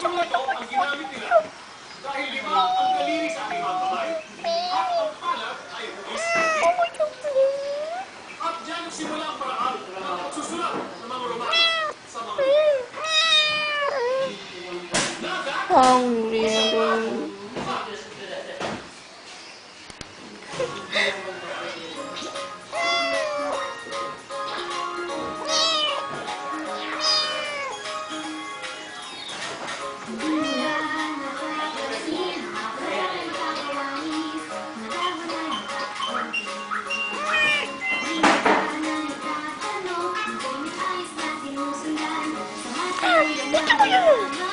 Mga ito ang ginamit nila dahil lima ang daliri sa aking mga kamay at ang palad ay hugis. At dyan simula ang paraan ng pagsusulat ng mga Romano sa mga Hungry. Ito